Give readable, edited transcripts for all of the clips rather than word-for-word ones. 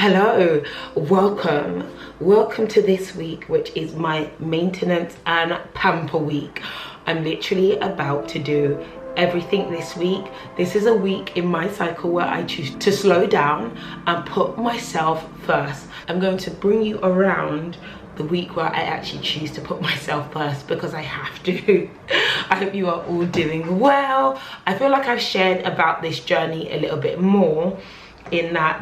Hello, welcome to this week, which is my maintenance and pamper week. I'm literally about to do everything this week. This is a week in my cycle where I choose to slow down and put myself first. I'm going to bring you around the week where I actually choose to put myself first because I have to. I hope you are all doing well. I feel like I've shared about this journey a little bit more, in that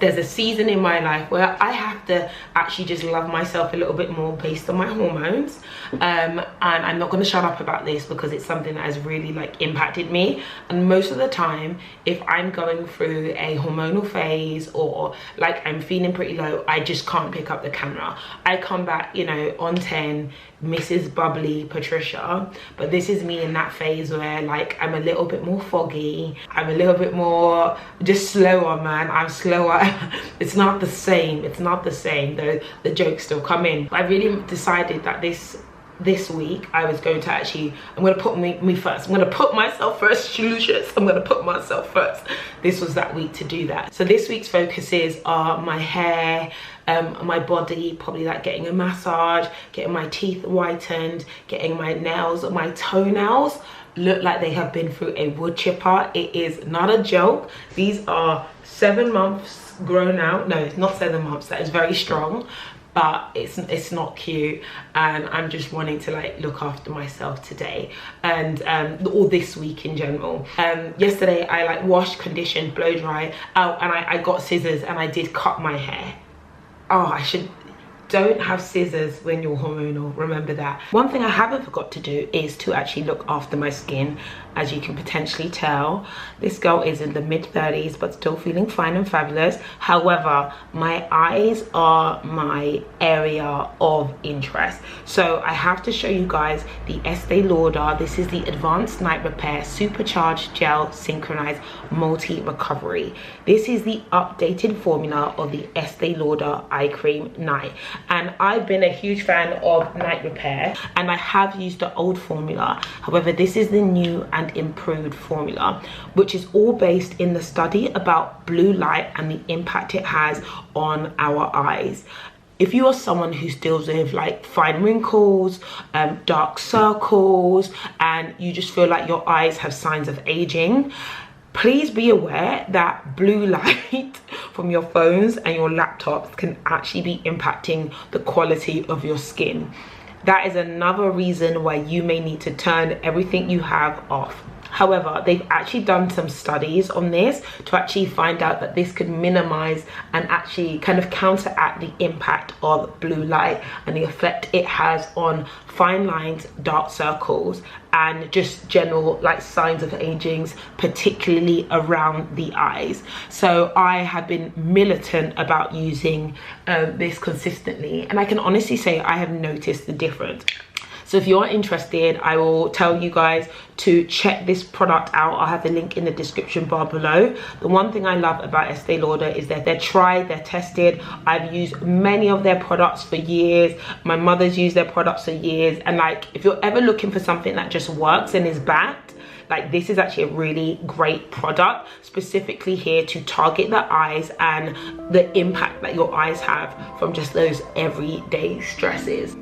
there's a season in my life where I have to actually just love myself a little bit more based on my hormones, and I'm not going to shut up about this because it's something that has really impacted me. And most of the time, if I'm going through a hormonal phase or I'm feeling pretty low, I just can't pick up the camera. I come back, on 10, Mrs. Bubbly Patricia. But this is me in that phase where I'm a little bit more foggy, I'm a little bit more just slower, man. I'm slower. It's not the same, though the jokes still come in. I really decided that this week I was going to I'm going to put me first. I'm going to put myself first, Lucius. I'm going to put myself first. This was that week to do that. So this week's focuses are my hair, my body, probably getting a massage, getting my teeth whitened, getting my nails, my toenails look like they have been through a wood chipper. It is not a joke. These are 7 months grown out. No, it's not 7 months. That is very strong, but it's not cute, and I'm just wanting to look after myself today and or this week in general. Yesterday I washed, conditioned, blow dry. Oh, and I got scissors and I did cut my hair. Oh, don't have scissors when you're hormonal, remember that. One thing I haven't forgot to do is to actually look after my skin. As you can potentially tell, this girl is in the mid-30s but still feeling fine and fabulous. However, my eyes are my area of interest, so I have to show you guys the Estee Lauder. This is the Advanced Night Repair Supercharged Gel Synchronized Multi Recovery. This is the updated formula of the Estee Lauder Eye Cream Night, and I've been a huge fan of Night Repair and I have used the old formula. However, this is the new and improved formula, which is all based in the study about blue light and the impact it has on our eyes. If you are someone who deals with fine wrinkles, dark circles, and you just feel like your eyes have signs of aging, please be aware that blue light from your phones and your laptops can actually be impacting the quality of your skin. That is another reason why you may need to turn everything you have off. However, they've actually done some studies on this to actually find out that this could minimize and actually kind of counteract the impact of blue light and the effect it has on fine lines, dark circles, and just general signs of aging, particularly around the eyes. So I have been militant about using this consistently, and I can honestly say I have noticed the difference. So if you're interested, I will tell you guys to check this product out. I'll have the link in the description bar below. The one thing I love about Estee Lauder is that they're tried, they're tested. I've used many of their products for years. My mother's used their products for years. And if you're ever looking for something that just works and is backed, this is actually a really great product, specifically here to target the eyes and the impact that your eyes have from just those everyday stresses.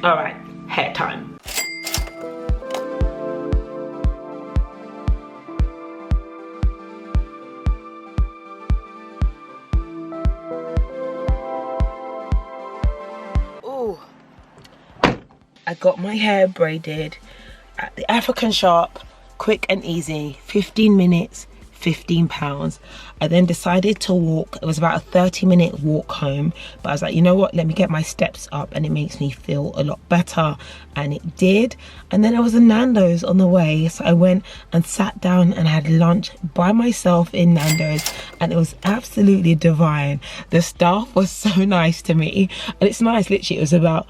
All right. Hair time. Oh, I got my hair braided at the African shop, quick and easy, 15 minutes, £15. I then decided to walk. It was about a 30-minute walk home, but I was like, you know what, let me get my steps up and it makes me feel a lot better, and it did. And then there was a Nando's on the way, so I went and sat down and had lunch by myself in Nando's, and it was absolutely divine. The staff was so nice to me, and it's nice, literally it was about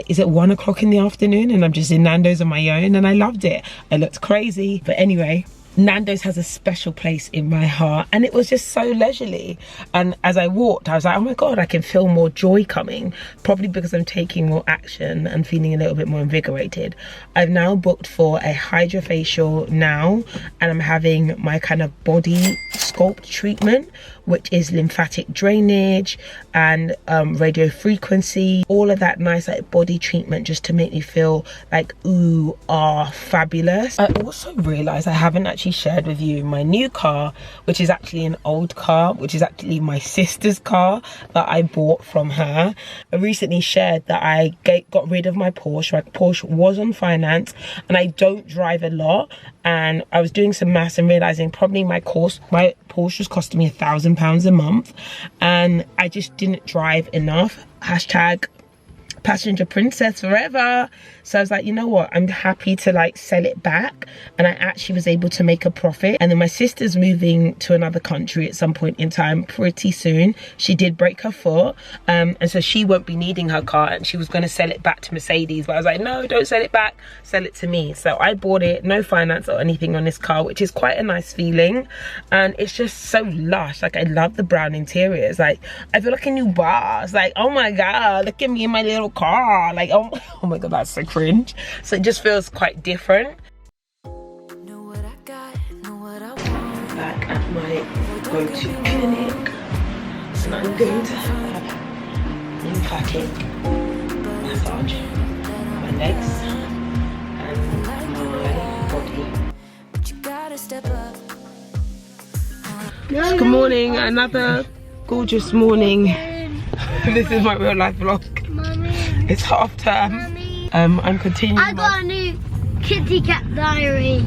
is it 1 o'clock in the afternoon and I'm just in Nando's on my own, and I loved it. I looked crazy, but anyway, Nando's has a special place in my heart, and it was just so leisurely. And as I walked, I was like, oh my god, I can feel more joy coming, probably because I'm taking more action and feeling a little bit more invigorated. I've now booked for a hydrofacial now, and I'm having my kind of body sculpt treatment, which is lymphatic drainage and radio frequency, all of that nice like body treatment just to make me feel like ooh, ah, fabulous. I also realized I haven't actually shared with you my new car, which is actually an old car, which is actually my sister's car that I bought from her. I recently shared that I got rid of my Porsche. My Porsche was on finance and I don't drive a lot, and I was doing some maths and realizing probably my Porsche was costing me £1,000 a month, and I just didn't drive enough. Hashtag passenger princess forever. So I was like, you know what, I'm happy to like sell it back, and I actually was able to make a profit. And then my sister's moving to another country at some point in time pretty soon. She did break her foot, and so she won't be needing her car, and she was going to sell it back to Mercedes, but I was like, no, don't sell it back, sell it to me. So I bought it, no finance or anything on this car, which is quite a nice feeling, and it's just so lush. Like, I love the brown interiors. Like, I feel like a new boss. Like, oh my god, look at me in my little car. Like, oh my god, that's so cringe. So it just feels quite different. Back at my go-to clinic, and I'm going to have lymphatic massage my legs and my body. Good morning, another gorgeous morning. This is my real life vlog. Mommy. It's half term. Mommy. I'm continuing. I got a new kitty cat diary.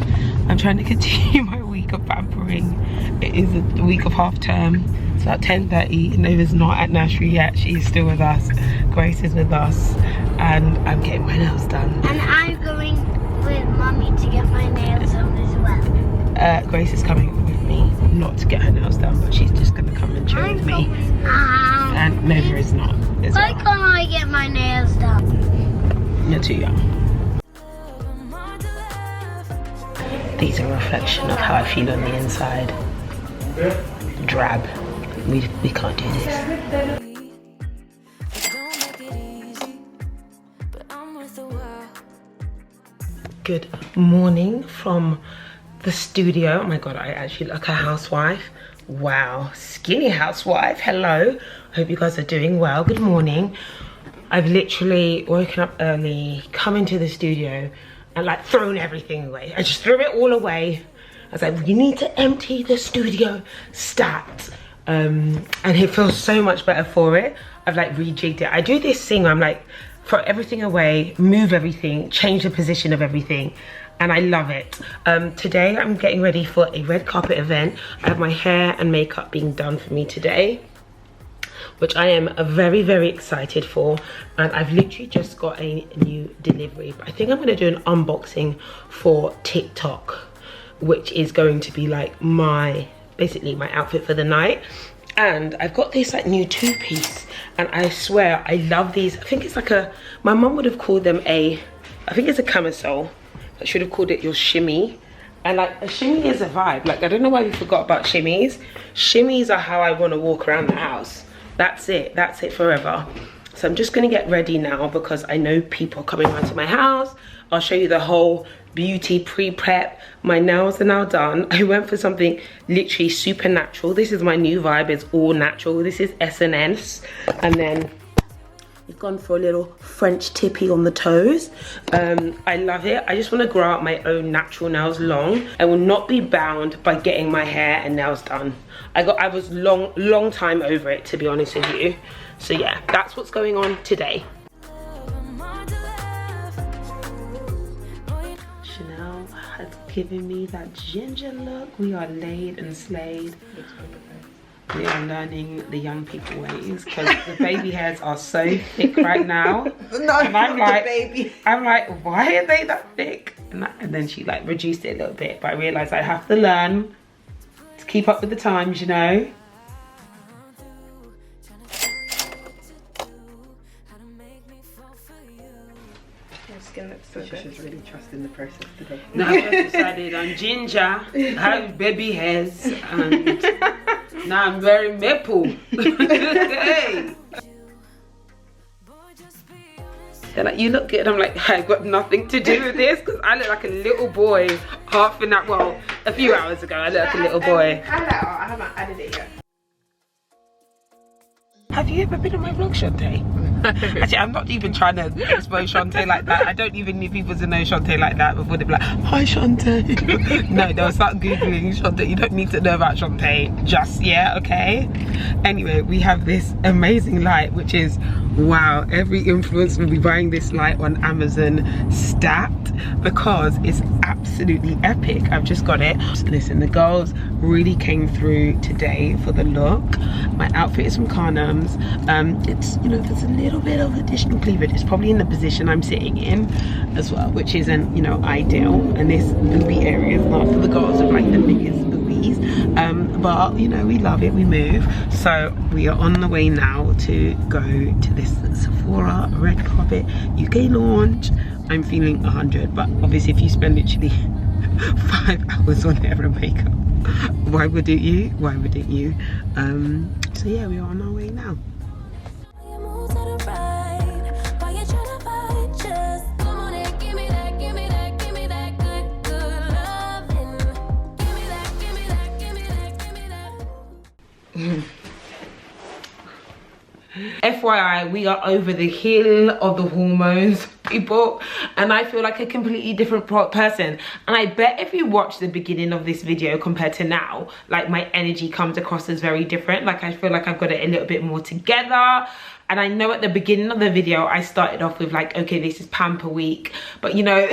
I'm trying to continue my week of pampering. It is a week of half term. It's about 10:30. Nova's not at nursery yet. She is still with us. Grace is with us, and I'm getting my nails done. And I'm going with Mummy to get my nails done as well. Grace is coming with me, not to get her nails done, but she's just gonna come and chill with me. And Nova is not. Why can't I get my nails done? You're too young. These are a reflection of how I feel on the inside. Drab. We can't do this. Good morning from the studio. Oh my god, I actually look like a housewife. Wow, skinny housewife. Hello, hope you guys are doing well. Good morning. I've literally woken up early, come into the studio and like thrown everything away. I just threw it all away. I was like, you need to empty the studio stat. And it feels so much better for it. I've like rejigged it. I do this thing, I'm like, throw everything away, move everything, change the position of everything, and I love it. Today I'm getting ready for a red carpet event. I have my hair and makeup being done for me today, which I am very, very excited for. And I've literally just got a new delivery. But I think I'm gonna do an unboxing for TikTok, which is going to be like basically my outfit for the night. And I've got this like new two-piece, and I swear I love these. I think it's like my mum would have called them I think it's a camisole. I should have called it your shimmy. And like a shimmy is a vibe. Like, I don't know why we forgot about shimmies. Shimmies are how I want to walk around the house. That's it forever. So I'm just gonna get ready now because I know people are coming around to my house. I'll show you the whole beauty pre-prep. My nails are now done. I went for something literally super natural. This is my new vibe, it's all natural. This is S&S. And then we've gone for a little French tippy on the toes. I love it. I just want to grow out my own natural nails long. I will not be bound by getting my hair and nails done. I was long time over it, to be honest with you. So yeah, that's what's going on today. Chanel has given me that ginger look. We are laid and slayed. We are learning the young people ways because the baby hairs are so thick right now. No, and I'm like, baby. I'm like, why are they that thick? And then she like reduced it a little bit, but I realized I have to learn to keep up with the times, you know. She's really trusting the process today. Now I've decided on ginger, I have baby hairs, and now I'm very maple. Hey. They're like, you look good. I'm like, I've got nothing to do with this because I look like a little boy a few hours ago. I look like a little boy. I haven't added it yet. Have you ever been on my vlog, Shantae? Actually, I'm not even trying to expose Shantae like that. I don't even need people to know Shantae like that before they're like, hi Shantae. No, they'll start Googling Shantae. You don't need to know about Shantae just yet, okay? Anyway, we have this amazing light, which is, wow, every influencer will be buying this light on Amazon stat because it's absolutely epic. I've just got it. Listen, the girls really came through today for the look. My outfit is from Carnum's. It's, you know, there's a little bit of additional cleavage. It's probably in the position I'm sitting in as well, which isn't, you know, ideal. And this booby area is not for the girls with like the biggest boobies. But you know, we love it, we move. So we are on the way now to go to this Sephora red carpet UK launch. I'm feeling 100, but obviously if you spend literally 5 hours on hair and makeup, why wouldn't you? Why wouldn't you? So yeah, we are on our way now. FYI, we are over the hill of the hormones, people, and I feel like a completely different person. And I bet if you watch the beginning of this video compared to now, like my energy comes across as very different. Like I feel like I've got it a little bit more together. And I know at the beginning of the video I started off with like, okay, this is pamper week, but you know,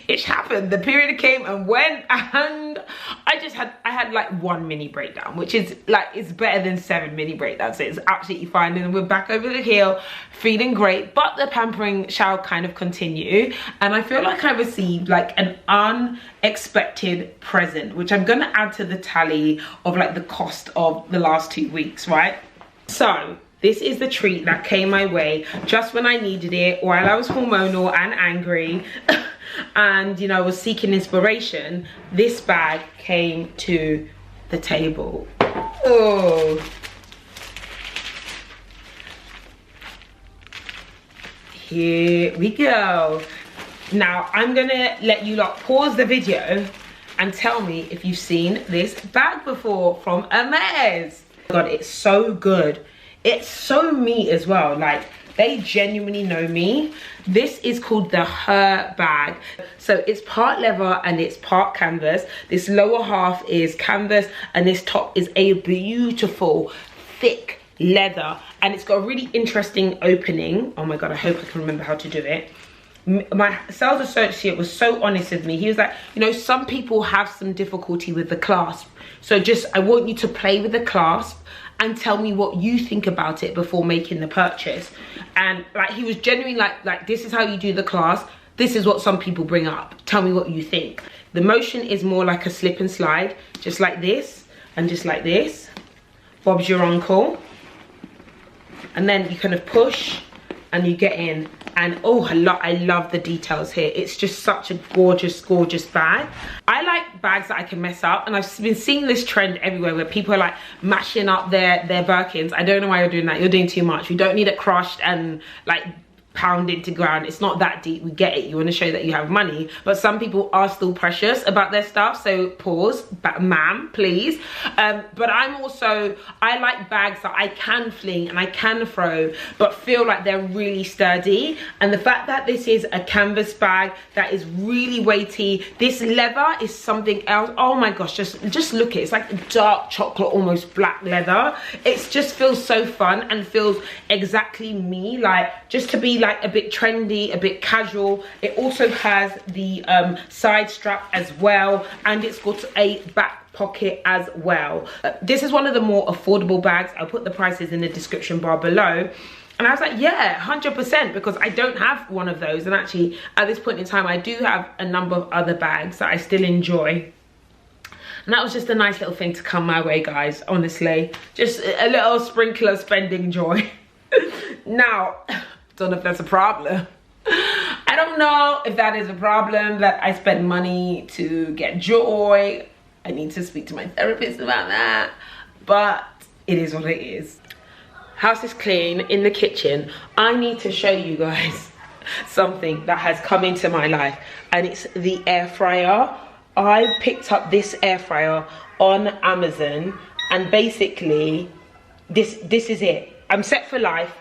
it happened, the period came and went, and I had like 1 mini breakdown, which is like, it's better than 7 mini breakdowns, so it's absolutely fine. And we're back over the hill, feeling great, but the pampering shall kind of continue. And I feel like I received like an unexpected present, which I'm gonna add to the tally of like the cost of the last 2 weeks, right? So this is the treat that came my way just when I needed it, while I was hormonal and angry and you know, I was seeking inspiration. This bag came to the table. Oh, here we go. Now I'm gonna let you lot pause the video and tell me if you've seen this bag before from Hermes. God, it's so good. It's so me as well, like they genuinely know me. This is called the Her bag. So it's part leather and it's part canvas. This lower half is canvas and this top is a beautiful thick leather, and it's got a really interesting opening. Oh my God, I hope I can remember how to do it. My sales associate was so honest with me. He was like, you know, some people have some difficulty with the clasp, so just I want you to play with the clasp and tell me what you think about it before making the purchase. And like he was genuinely like this is how you do the clasp, this is what some people bring up, tell me what you think. The motion is more like a slip and slide, just like this and just like this. Bob's your uncle. And then you kind of push and you get in, and oh, I love the details here. It's just such a gorgeous, gorgeous bag. I like bags that I can mess up, and I've been seeing this trend everywhere where people are like mashing up their Birkins. I don't know why you're doing that. You're doing too much. You don't need it crushed and like pounded to ground. It's not that deep, we get it. You want to show that you have money, but some people are still precious about their stuff, so pause, ma'am, please. But I'm also, I like bags that I can fling and I can throw but feel like they're really sturdy. And the fact that this is a canvas bag that is really weighty, this leather is something else. Oh my gosh, just look at it. It's like dark chocolate, almost black leather. It just feels so fun and feels exactly me, like just to be like a bit trendy, a bit casual. It also has the side strap as well, and it's got a back pocket as well. This is one of the more affordable bags. I'll put the prices in the description bar below. And I was like, yeah, 100%, because I don't have one of those. And actually at this point in time I do have a number of other bags that I still enjoy. And that was just a nice little thing to come my way, guys, honestly. Just a little sprinkle of spending joy. Now, don't know if that's a problem. I don't know if that is a problem, that I spend money to get joy. I need to speak to my therapist about that, but it is what it is. House is clean, in the kitchen. I need to show you guys something that has come into my life, and it's the air fryer. I picked up this air fryer on Amazon, and basically this is it. I'm set for life.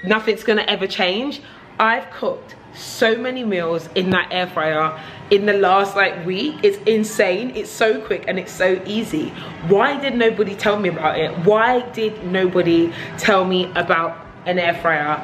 Nothing's gonna ever change. I've cooked so many meals in that air fryer in the last like week. It's insane. It's so quick and it's so easy. Why did nobody tell me about it? Why did nobody tell me about an air fryer?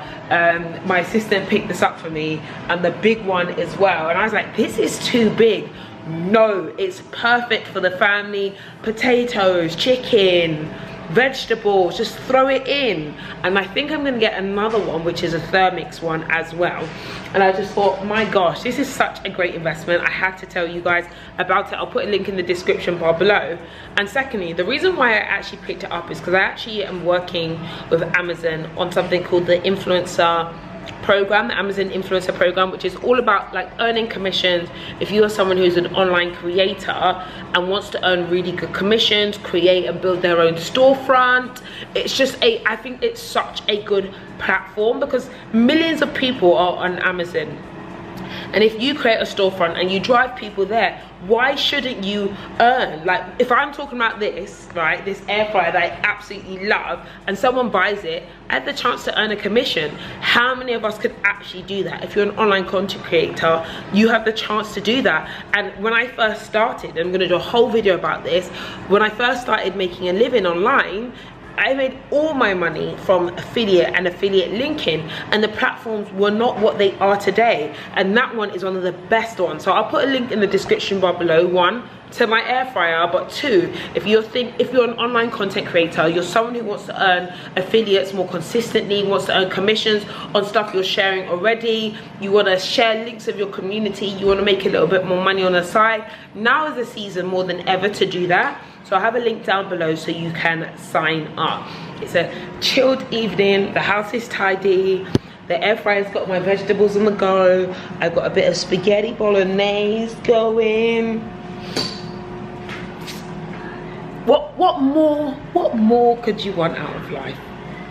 My assistant picked this up for me, and the big one as well, and I was like, this is too big. No, it's perfect for the family. Potatoes, chicken, vegetables, just throw it in. And I think I'm gonna get another one, which is a Thermix one as well. And I just thought, my gosh, this is such a great investment. I had to tell you guys about it. I'll put a link in the description bar below. And secondly, the reason why I actually picked it up is because I actually am working with Amazon on something called the influencer program, the Amazon influencer program, which is all about like earning commissions. If you are someone who's an online creator and wants to earn really good commissions, create and build their own storefront, it's just I think it's such a good platform because millions of people are on Amazon. And if you create a storefront and you drive people there, why shouldn't you earn? Like, if I'm talking about this, right, this air fryer that I absolutely love, and someone buys it, I have the chance to earn a commission. How many of us could actually do that? If you're an online content creator, you have the chance to do that. And when I first started, I'm gonna do a whole video about this, when I first started making a living online, I made all my money from affiliate and affiliate linking, and the platforms were not what they are today. And that one is one of the best ones. So I'll put a link in the description bar below. One, to my air fryer, but two, if you're an online content creator, you're someone who wants to earn affiliates more consistently, wants to earn commissions on stuff you're sharing already, you want to share links of your community, you want to make a little bit more money on the side, now is the season more than ever to do that. So I have a link down below so you can sign up. It's a chilled evening, the house is tidy, the air fryer's got my vegetables on the go, I've got a bit of spaghetti bolognese going. What more could you want out of life?